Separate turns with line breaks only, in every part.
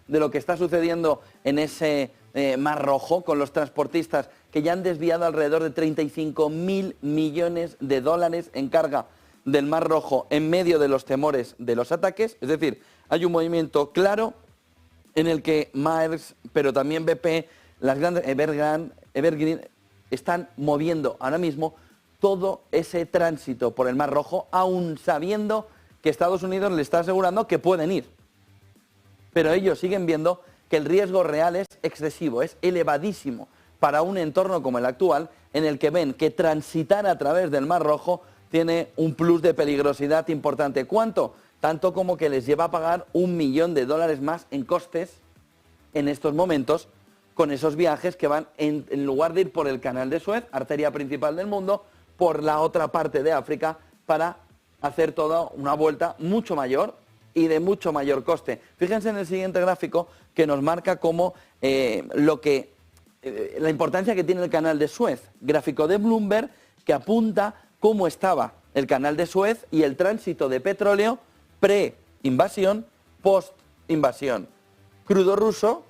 de lo que está sucediendo en ese Mar Rojo con los transportistas que ya han desviado alrededor de 35.000 millones de dólares en carga del Mar Rojo en medio de los temores de los ataques. Es decir, hay un movimiento claro en el que Maersk, pero también BP, las grandes Evergreen, están moviendo ahora mismo todo ese tránsito por el Mar Rojo, aún sabiendo que Estados Unidos le está asegurando que pueden ir. Pero ellos siguen viendo que el riesgo real es excesivo, es elevadísimo para un entorno como el actual, en el que ven que transitar a través del Mar Rojo tiene un plus de peligrosidad importante. ¿Cuánto? Tanto como que les lleva a pagar $1 millón más en costes en estos momentos con esos viajes que van, en lugar de ir por el Canal de Suez, arteria principal del mundo, por la otra parte de África, para hacer toda una vuelta mucho mayor y de mucho mayor coste. Fíjense en el siguiente gráfico que nos marca cómo la importancia que tiene el Canal de Suez. Gráfico de Bloomberg que apunta cómo estaba el Canal de Suez y el tránsito de petróleo pre-invasión, post-invasión. Crudo ruso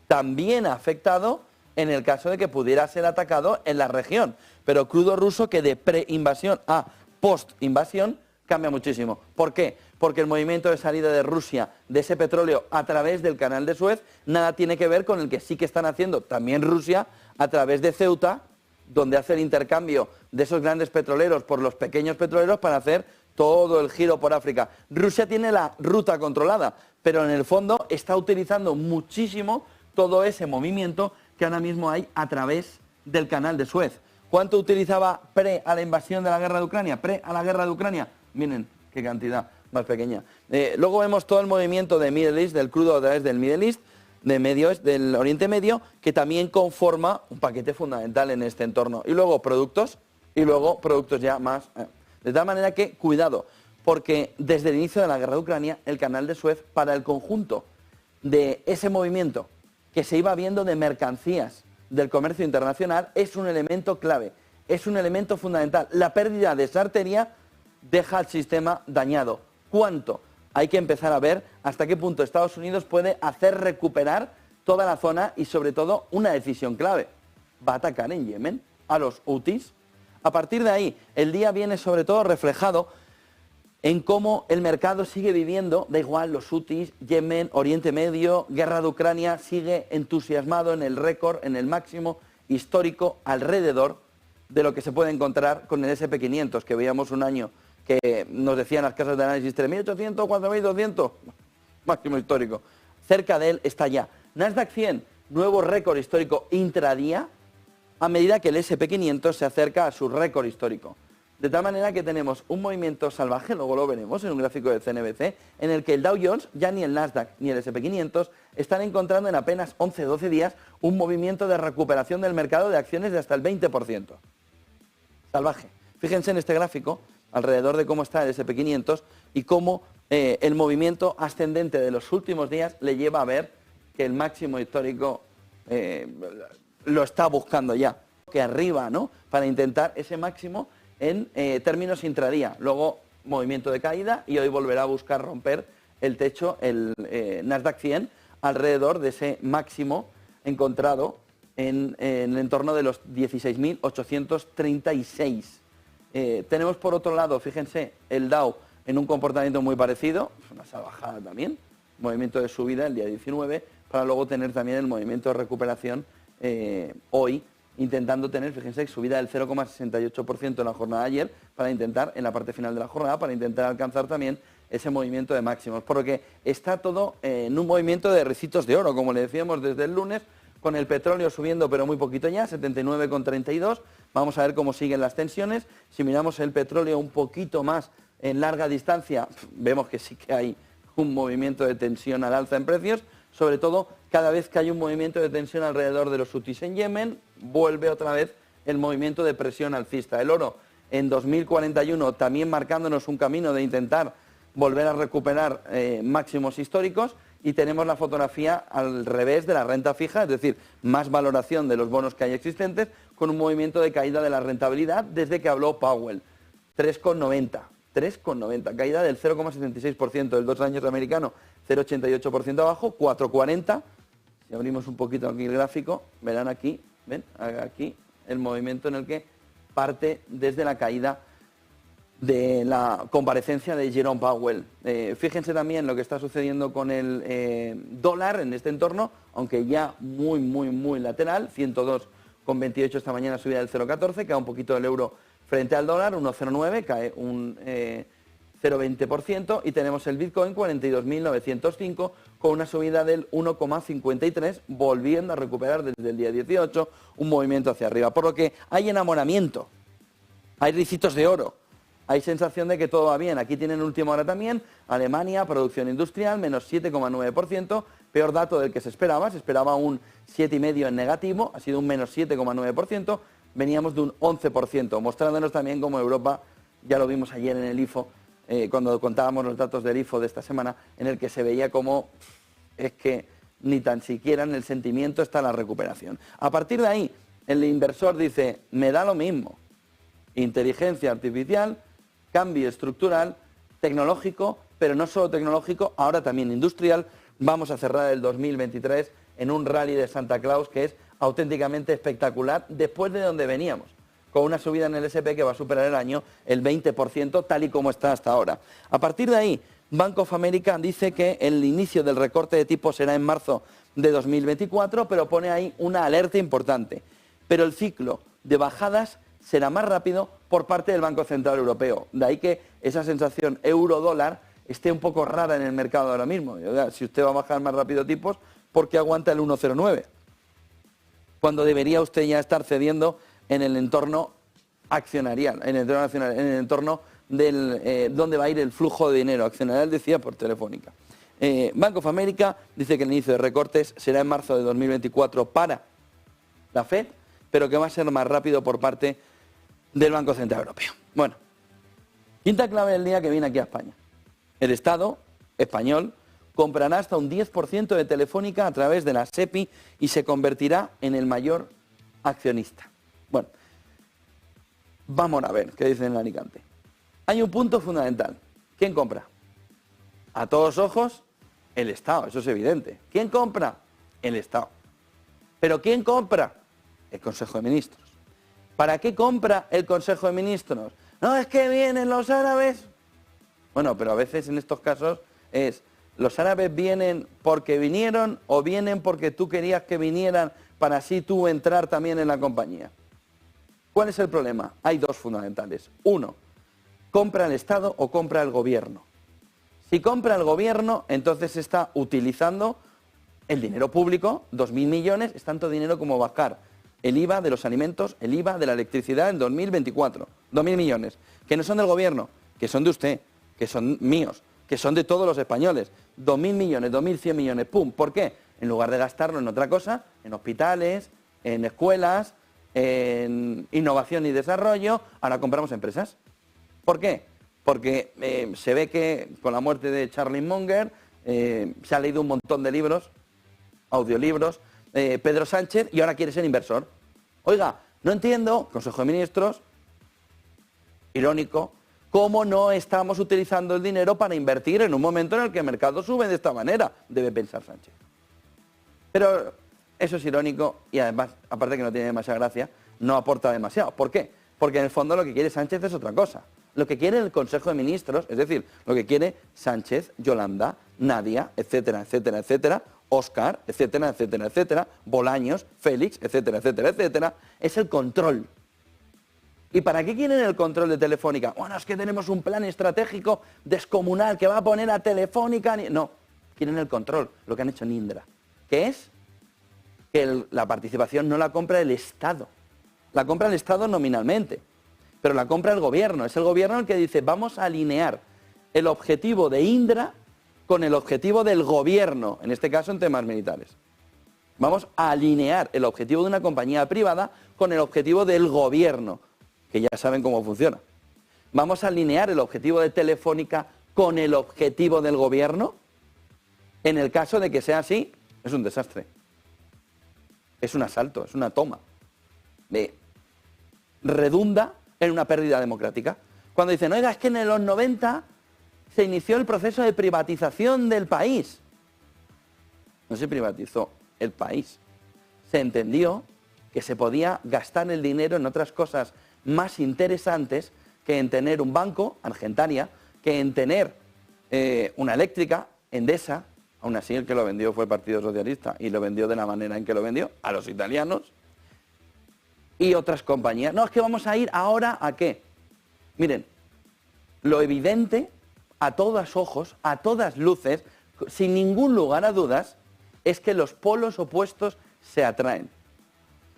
también ha afectado en el caso de que pudiera ser atacado en la región, pero crudo ruso que de pre-invasión a post-invasión cambia muchísimo. ¿Por qué? Porque el movimiento de salida de Rusia de ese petróleo a través del Canal de Suez nada tiene que ver con el que sí que están haciendo también Rusia a través de Ceuta, donde hace el intercambio de esos grandes petroleros por los pequeños petroleros para hacer todo el giro por África. Rusia tiene la ruta controlada, pero en el fondo está utilizando muchísimo todo ese movimiento que ahora mismo hay a través del Canal de Suez. ¿Cuánto utilizaba pre a la invasión de la guerra de Ucrania? Pre a la guerra de Ucrania. Miren qué cantidad más pequeña. Luego vemos todo el movimiento de Middle East, del crudo a través del Middle East, del Oriente Medio, que también conforma un paquete fundamental en este entorno. Y luego productos ya más. De tal manera que, cuidado, porque desde el inicio de la guerra de Ucrania, el Canal de Suez, para el conjunto de ese movimiento que se iba viendo de mercancías del comercio internacional, es un elemento clave, es un elemento fundamental. La pérdida de esa arteria deja al sistema dañado. ¿Cuánto? Hay que empezar a ver hasta qué punto Estados Unidos puede hacer recuperar toda la zona y, sobre todo, una decisión clave. ¿Va a atacar en Yemen a los Houthis? A partir de ahí, el día viene sobre todo reflejado en cómo el mercado sigue viviendo, da igual, los Houthis, Yemen, Oriente Medio, guerra de Ucrania, sigue entusiasmado en el récord, en el máximo histórico alrededor de lo que se puede encontrar con el S&P 500, que veíamos un año que nos decían las casas de análisis 3.800, 4.200, máximo histórico. Cerca de él está ya. Nasdaq 100, nuevo récord histórico intradía, a medida que el S&P 500 se acerca a su récord histórico. De tal manera que tenemos un movimiento salvaje, luego lo veremos en un gráfico de CNBC, en el que el Dow Jones, ya ni el Nasdaq ni el S&P 500, están encontrando en apenas 11-12 días un movimiento de recuperación del mercado de acciones de hasta el 20%. Salvaje. Fíjense en este gráfico, alrededor de cómo está el S&P 500 y cómo el movimiento ascendente de los últimos días le lleva a ver que el máximo histórico lo está buscando ya, que arriba, ¿no?, para intentar ese máximo en términos intradía. Luego movimiento de caída y hoy volverá a buscar romper el techo, el Nasdaq 100, alrededor de ese máximo encontrado en el entorno de los 16.836. Tenemos por otro lado, fíjense, el Dow en un comportamiento muy parecido, una salvajada también, movimiento de subida el día 19, para luego tener también el movimiento de recuperación hoy, intentando tener, fíjense, subida del 0,68% en la jornada de ayer, para intentar, en la parte final de la jornada, para intentar alcanzar también ese movimiento de máximos. Por lo que está todo en un movimiento de ricitos de oro, como le decíamos desde el lunes, con el petróleo subiendo pero muy poquito ya, 79,32. Vamos a ver cómo siguen las tensiones. Si miramos el petróleo un poquito más en larga distancia, vemos que sí que hay un movimiento de tensión al alza en precios. Sobre todo, cada vez que hay un movimiento de tensión alrededor de los Houthis en Yemen, vuelve otra vez el movimiento de presión alcista. El oro en 2041 también marcándonos un camino de intentar volver a recuperar máximos históricos, y tenemos la fotografía al revés de la renta fija, es decir, más valoración de los bonos que hay existentes, con un movimiento de caída de la rentabilidad desde que habló Powell. 3,90, caída del 0,76% del 2 años americano 0,88% abajo, 4,40. Si abrimos un poquito aquí el gráfico, verán aquí, ven, aquí el movimiento en el que parte desde la caída de la comparecencia de Jerome Powell. Fíjense también lo que está sucediendo con el dólar en este entorno, aunque ya muy lateral, 102,28 esta mañana, subida del 0,14, cae un poquito el euro frente al dólar, 1,09, cae un 0,20%, y tenemos el Bitcoin 42.905 con una subida del 1,53, volviendo a recuperar desde el día 18 un movimiento hacia arriba. Por lo que hay enamoramiento, hay ricitos de oro, hay sensación de que todo va bien. Aquí tienen última hora también, Alemania, producción industrial, menos 7,9%, peor dato del que se esperaba un 7,5% en negativo, ha sido un menos 7,9%, veníamos de un 11%, mostrándonos también como Europa, ya lo vimos ayer en el IFO, cuando contábamos los datos del IFO de esta semana, en el que se veía como es que ni tan siquiera en el sentimiento está la recuperación. A partir de ahí, el inversor dice, me da lo mismo, inteligencia artificial, cambio estructural, tecnológico, pero no solo tecnológico, ahora también industrial. Vamos a cerrar el 2023 en un rally de Santa Claus que es auténticamente espectacular después de donde veníamos, con una subida en el S&P que va a superar el año el 20%, tal y como está hasta ahora. A partir de ahí, Bank of America dice que el inicio del recorte de tipos será en marzo de 2024, pero pone ahí una alerta importante. Pero el ciclo de bajadas será más rápido por parte del Banco Central Europeo. De ahí que esa sensación euro-dólar esté un poco rara en el mercado ahora mismo. Si usted va a bajar más rápido tipos, ¿por qué aguanta el 1,09? Cuando debería usted ya estar cediendo en el entorno accionarial, en el entorno del donde va a ir el flujo de dinero accionarial, decía por Telefónica. Bank of America dice que el inicio de recortes será en marzo de 2024 para la Fed, pero que va a ser más rápido por parte del Banco Central Europeo. Bueno, quinta clave del día que viene aquí a España. El Estado español comprará hasta un 10% de Telefónica a través de la SEPI y se convertirá en el mayor accionista. Bueno, vamos a ver qué dicen en Alicante. Hay un punto fundamental. ¿Quién compra? A todos ojos, el Estado, eso es evidente. ¿Quién compra? El Estado. ¿Pero quién compra? El Consejo de Ministros. ¿Para qué compra el Consejo de Ministros? No, es que vienen los árabes. Bueno, pero a veces en estos casos es, ¿los árabes vienen porque vinieron o vienen porque tú querías que vinieran para así tú entrar también en la compañía? ¿Cuál es el problema? Hay dos fundamentales. Uno, ¿compra el Estado o compra el gobierno? Si compra el gobierno, entonces está utilizando el dinero público, 2.000 millones, es tanto dinero como bajar el IVA de los alimentos, el IVA de la electricidad en 2024. 2.000 millones, que no son del gobierno, que son de usted, que son míos, que son de todos los españoles. 2.000 millones, 2.100 millones, ¡pum! ¿Por qué? En lugar de gastarlo en otra cosa, en hospitales, en escuelas, en innovación y desarrollo, ahora compramos empresas. ¿Por qué? Porque se ve que con la muerte de Charlie Munger se ha leído un montón de libros, audiolibros, Pedro Sánchez, y ahora quiere ser inversor. Oiga, no entiendo, Consejo de Ministros, irónico, cómo no estamos utilizando el dinero para invertir en un momento en el que el mercado sube de esta manera, debe pensar Sánchez. Pero eso es irónico y además, aparte que no tiene demasiada gracia, no aporta demasiado. ¿Por qué? Porque en el fondo lo que quiere Sánchez es otra cosa. Lo que quiere el Consejo de Ministros, es decir, lo que quiere Sánchez, Yolanda, Nadia, etcétera, etcétera, etcétera, Óscar, etcétera, etcétera, etcétera, Bolaños, Félix, etcétera, etcétera, etcétera, es el control. ¿Y para qué quieren el control de Telefónica? Bueno, es que tenemos un plan estratégico descomunal que va a poner a Telefónica... No, quieren el control, lo que han hecho en Indra, que es que la participación no la compra el Estado, la compra el Estado nominalmente, pero la compra el gobierno. Es el gobierno el que dice, vamos a alinear el objetivo de Indra con el objetivo del gobierno, en este caso en temas militares. Vamos a alinear el objetivo de una compañía privada con el objetivo del gobierno, que ya saben cómo funciona. Vamos a alinear el objetivo de Telefónica con el objetivo del gobierno. En el caso de que sea así, es un desastre. Es un asalto, es una toma. Redunda en una pérdida democrática. Cuando dicen, oiga, es que en los 90 se inició el proceso de privatización del país. No se privatizó el país. Se entendió que se podía gastar el dinero en otras cosas más interesantes que en tener un banco, Argentaria, que en tener una eléctrica, Endesa. Aún así el que lo vendió fue el Partido Socialista y lo vendió de la manera en que lo vendió, a los italianos y otras compañías. No, es que vamos a ir ahora a qué. Miren, lo evidente, a todos ojos, a todas luces, sin ningún lugar a dudas, es que los polos opuestos se atraen.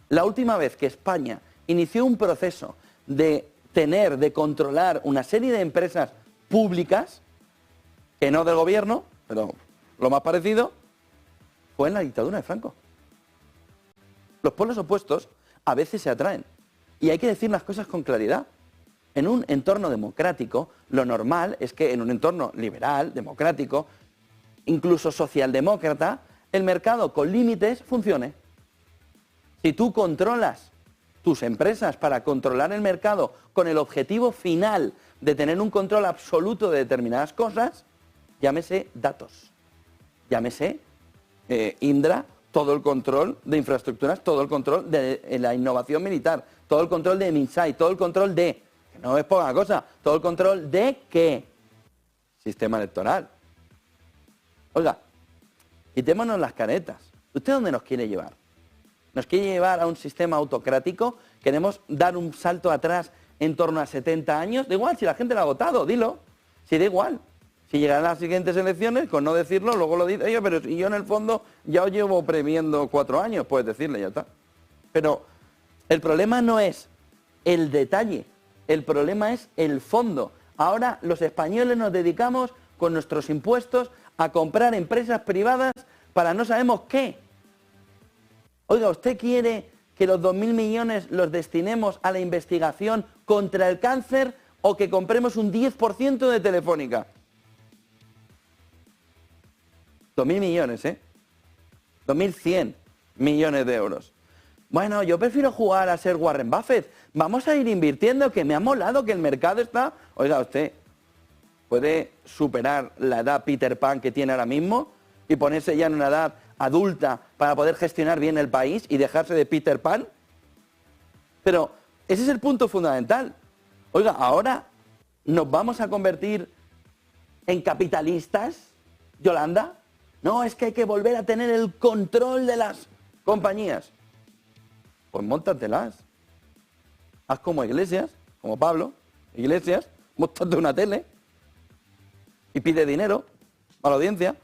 La última vez que España inició un proceso de controlar una serie de empresas públicas, que no del gobierno, pero lo más parecido, fue en la dictadura de Franco. Los polos opuestos a veces se atraen. Y hay que decir las cosas con claridad. En un entorno democrático, lo normal es que en un entorno liberal, democrático, incluso socialdemócrata, el mercado con límites funcione. Si tú controlas tus empresas para controlar el mercado con el objetivo final de tener un control absoluto de determinadas cosas, llámese datos, llámese Indra, todo el control de infraestructuras, todo el control de la innovación militar, todo el control de Minsay, todo el control de, que no es poca cosa, todo el control de ¿qué? Sistema electoral. Oiga, quitémonos las caretas. ¿Usted dónde nos quiere llevar? ¿Nos quiere llevar a un sistema autocrático? ¿Queremos dar un salto atrás en torno a 70 años? Da igual, si la gente lo ha votado, dilo. Si da igual. Si llegan las siguientes elecciones, con no decirlo, luego lo dice, oye, pero si yo en el fondo ya os llevo previendo 4 años, puedes decirle, ya está. Pero el problema no es el detalle, el problema es el fondo. Ahora los españoles nos dedicamos con nuestros impuestos a comprar empresas privadas para no sabemos qué. Oiga, ¿usted quiere que los 2.000 millones los destinemos a la investigación contra el cáncer o que compremos un 10% de Telefónica? 2.000 millones, ¿eh? 2.100 millones de euros. Bueno, yo prefiero jugar a ser Warren Buffett. Vamos a ir invirtiendo, que me ha molado que el mercado está... Oiga, usted puede superar la edad Peter Pan que tiene ahora mismo y ponerse ya en una edad adulta para poder gestionar bien el país y dejarse de Peter Pan. Pero ese es el punto fundamental. Oiga, ahora nos vamos a convertir en capitalistas, Yolanda. No, es que hay que volver a tener el control de las compañías. Pues móntatelas. Haz como Iglesias, como Pablo Iglesias, móntate una tele y pide dinero a la audiencia.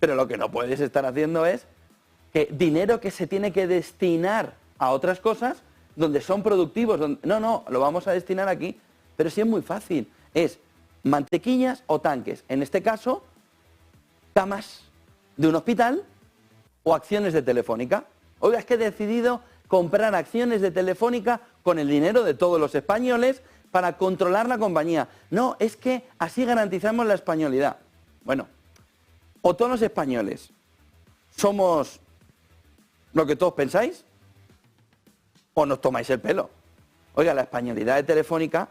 Pero lo que no puedes estar haciendo es que dinero que se tiene que destinar a otras cosas donde son productivos. No, lo vamos a destinar aquí. Pero sí es muy fácil. Es mantequillas o tanques. En este caso, camas de un hospital o acciones de Telefónica. Oiga, es que he decidido comprar acciones de Telefónica con el dinero de todos los españoles para controlar la compañía. No, es que así garantizamos la españolidad. Bueno, o todos los españoles somos lo que todos pensáis, o nos tomáis el pelo. Oiga, la españolidad de Telefónica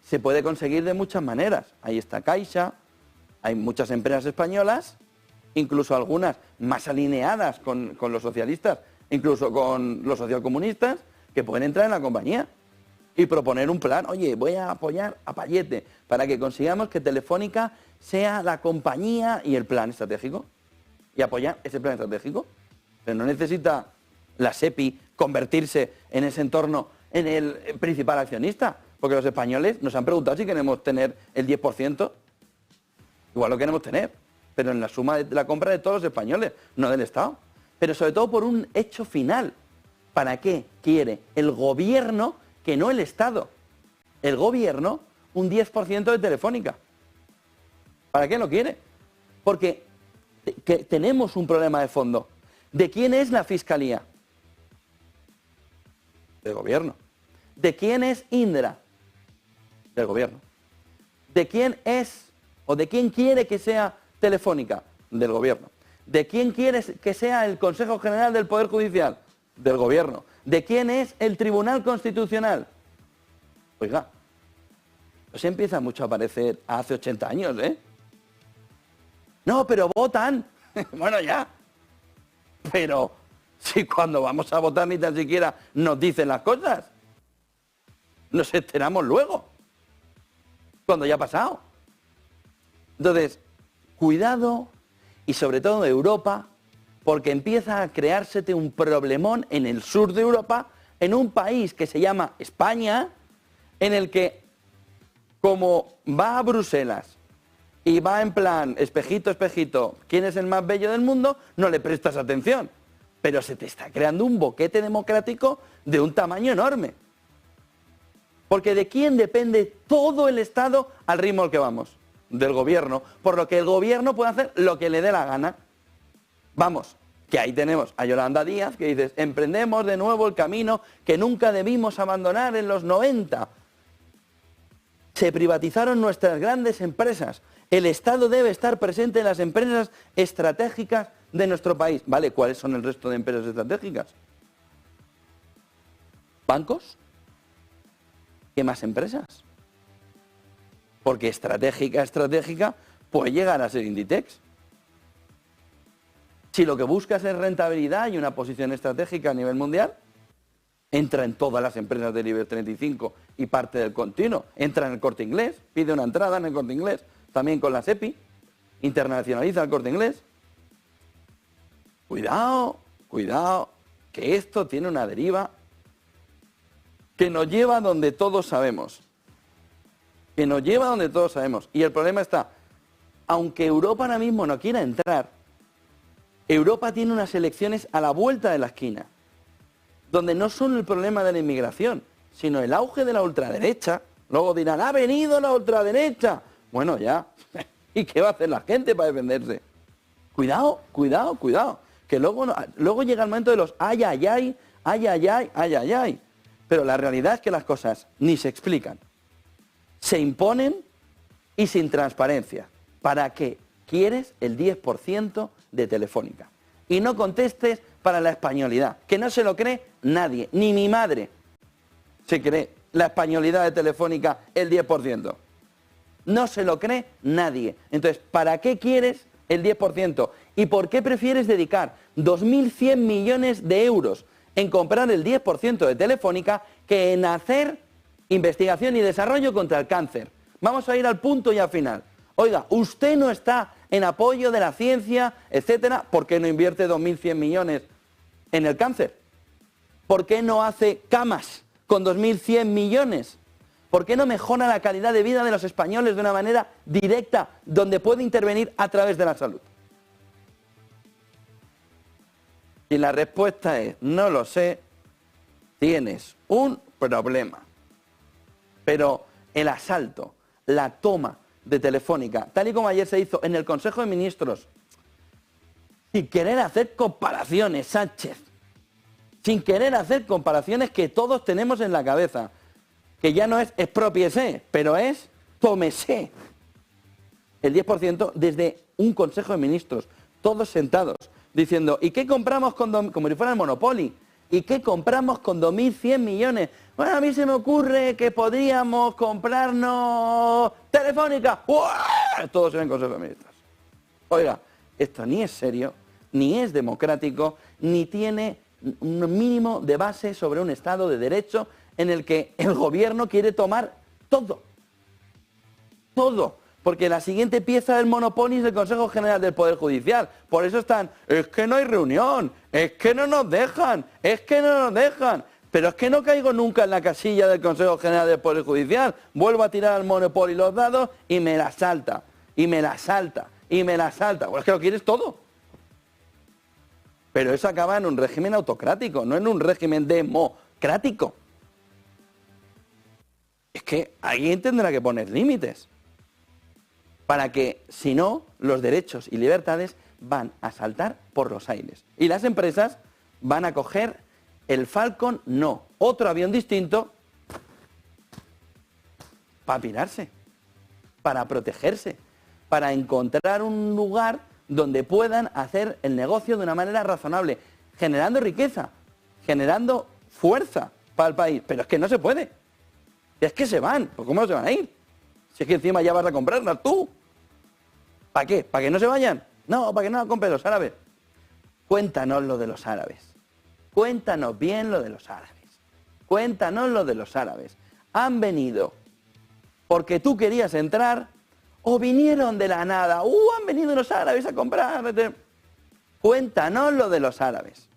se puede conseguir de muchas maneras. Ahí está Caixa, hay muchas empresas españolas, incluso algunas más alineadas con los socialistas, incluso con los socialcomunistas, que pueden entrar en la compañía y proponer un plan. Oye, voy a apoyar a Payete para que consigamos que Telefónica sea la compañía y el plan estratégico. Y apoyar ese plan estratégico. Pero no necesita la SEPI convertirse en ese entorno en el principal accionista. Porque los españoles nos han preguntado si queremos tener el 10%. Igual lo queremos tener, pero en la suma de la compra de todos los españoles, no del Estado. Pero sobre todo por un hecho final. ¿Para qué quiere el gobierno, que no el Estado? El gobierno, un 10% de Telefónica. ¿Para qué lo quiere? Porque tenemos un problema de fondo. ¿De quién es la Fiscalía? Del gobierno. ¿De quién es Indra? Del gobierno. ¿De quién es o de quién quiere que sea Telefónica? Del gobierno. ¿De quién quiere que sea el Consejo General del Poder Judicial? Del gobierno. ¿De quién es el Tribunal Constitucional? Oiga, pues empieza mucho a parecer a hace 80 años, ¿eh? No, pero votan. Bueno, ya. Pero si cuando vamos a votar ni tan siquiera nos dicen las cosas. Nos enteramos luego. Cuando ya ha pasado. Entonces, cuidado, y sobre todo Europa, porque empieza a creársete un problemón en el sur de Europa, en un país que se llama España, en el que, como va a Bruselas y va en plan espejito, espejito, ¿quién es el más bello del mundo?, no le prestas atención. Pero se te está creando un boquete democrático de un tamaño enorme. Porque ¿de quién depende todo el Estado al ritmo al que vamos? Del gobierno. Por lo que el gobierno puede hacer lo que le dé la gana. Vamos, que ahí tenemos a Yolanda Díaz que dice, emprendemos de nuevo el camino que nunca debimos abandonar en los 90. Se privatizaron nuestras grandes empresas. El Estado debe estar presente en las empresas estratégicas de nuestro país. Vale, ¿cuáles son el resto de empresas estratégicas? ¿Bancos? ¿Qué más empresas? Porque estratégica, puede llegar a ser Inditex. Si lo que buscas es rentabilidad y una posición estratégica a nivel mundial, entra en todas las empresas del IBEX 35 y parte del continuo. Entra en el Corte Inglés, pide una entrada en el Corte Inglés, también con la SEPI, internacionaliza el Corte Inglés. Cuidado, cuidado, que esto tiene una deriva que nos lleva donde todos sabemos. Que nos lleva donde todos sabemos. Y el problema está, aunque Europa ahora mismo no quiera entrar, Europa tiene unas elecciones a la vuelta de la esquina, donde no solo el problema de la inmigración, sino el auge de la ultraderecha. Luego dirán, ha venido la ultraderecha. Bueno, ya. ¿Y qué va a hacer la gente para defenderse? Cuidado, cuidado, cuidado. Que luego llega el momento de los ay, ay, ay, ay, ay, ay, ay, ay, ay. Pero la realidad es que las cosas ni se explican. Se imponen y sin transparencia. ¿Para qué quieres el 10% de Telefónica? Y no contestes para la españolidad, que no se lo cree nadie, ni mi madre se cree la españolidad de Telefónica el 10%. No se lo cree nadie. Entonces, ¿para qué quieres el 10%? ¿Y por qué prefieres dedicar 2.100 millones de euros en comprar el 10% de Telefónica que en hacer investigación y desarrollo contra el cáncer? Vamos a ir al punto y al final. Oiga, usted no está en apoyo de la ciencia, etcétera, ¿por qué no invierte 2.100 millones en el cáncer? ¿Por qué no hace camas con 2.100 millones? ¿Por qué no mejora la calidad de vida de los españoles de una manera directa, donde puede intervenir a través de la salud? Si la respuesta es no lo sé, tienes un problema. Pero el asalto, la toma de Telefónica, tal y como ayer se hizo en el Consejo de Ministros, sin querer hacer comparaciones, Sánchez, sin querer hacer comparaciones que todos tenemos en la cabeza, que ya no es expropiese, pero es tómese. El 10% desde un Consejo de Ministros, todos sentados, diciendo, ¿y qué compramos como si fuera el Monopoly? ¿Y qué compramos con 2.100 millones? Bueno, a mí se me ocurre que podríamos comprarnos Telefónica. ¡Uah! Todos en el Consejo de Ministros. Oiga, esto ni es serio, ni es democrático, ni tiene un mínimo de base sobre un Estado de Derecho en el que el gobierno quiere tomar todo. Todo. Porque la siguiente pieza del Monopoly es el Consejo General del Poder Judicial. Por eso están, es que no hay reunión, es que no nos dejan, es que no nos dejan. Pero es que no caigo nunca en la casilla del Consejo General del Poder Judicial. Vuelvo a tirar al Monopoly los dados y me la salta, y me la salta, y me la salta. Pues es que lo quieres todo. Pero eso acaba en un régimen autocrático, no en un régimen democrático. Es que alguien tendrá que poner límites. Para que, si no, los derechos y libertades van a saltar por los aires. Y las empresas van a coger el Falcon, no, otro avión distinto, para pirarse, para protegerse, para encontrar un lugar donde puedan hacer el negocio de una manera razonable, generando riqueza, generando fuerza para el país. Pero es que no se puede. Es que se van. ¿Pues cómo se van a ir? Si es que encima ya vas a comprarlas tú. ¿Para qué? ¿Para que no se vayan? No, para que no la compren los árabes. Cuéntanos lo de los árabes. Cuéntanos bien lo de los árabes. Cuéntanos lo de los árabes. ¿Han venido porque tú querías entrar o vinieron de la nada? Han venido los árabes a comprar. Cuéntanos lo de los árabes.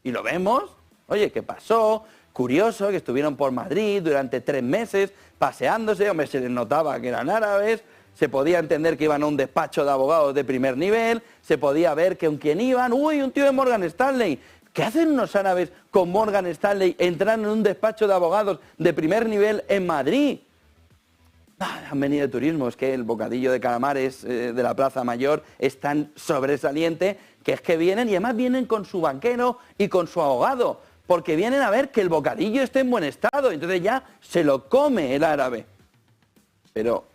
Y lo vemos. Oye, ¿qué pasó? Curioso que estuvieron por Madrid durante 3 meses paseándose. Hombre, se les notaba que eran árabes. Se podía entender que iban a un despacho de abogados de primer nivel. Se podía ver que con quién iban. ¡Uy, un tío de Morgan Stanley! ¿Qué hacen unos árabes con Morgan Stanley entrando en un despacho de abogados de primer nivel en Madrid? Han venido de turismo, es que el bocadillo de calamares de la Plaza Mayor es tan sobresaliente que es que vienen y además vienen con su banquero y con su abogado, porque vienen a ver que el bocadillo esté en buen estado, entonces ya se lo come el árabe. Pero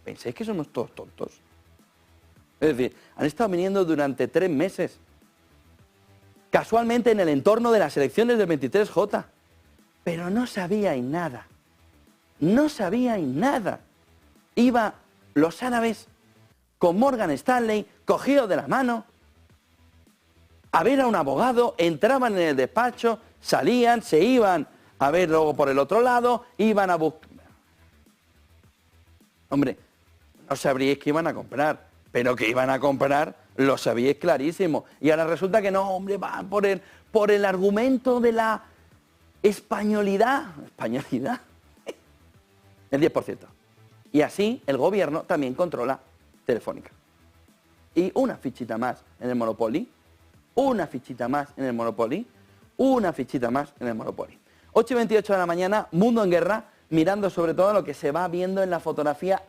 ¿pensáis que somos todos tontos? Es decir, han estado viniendo durante 3 meses, casualmente en el entorno de las elecciones del 23J, pero no sabíais nada. No sabíais nada. Iban los árabes con Morgan Stanley cogidos de la mano a ver a un abogado, entraban en el despacho, salían, se iban a ver luego por el otro lado, iban a buscar. Hombre, no sabríais que iban a comprar, pero que iban a comprar lo sabíais clarísimo. Y ahora resulta que no, hombre, va por el argumento de la españolidad. ¿Españolidad? El 10%. Y así el gobierno también controla Telefónica. Y una fichita más en el Monopoly, una fichita más en el Monopoly, una fichita más en el Monopoly. 8:28 de la mañana, Mundo en Guerra, mirando sobre todo lo que se va viendo en la fotografía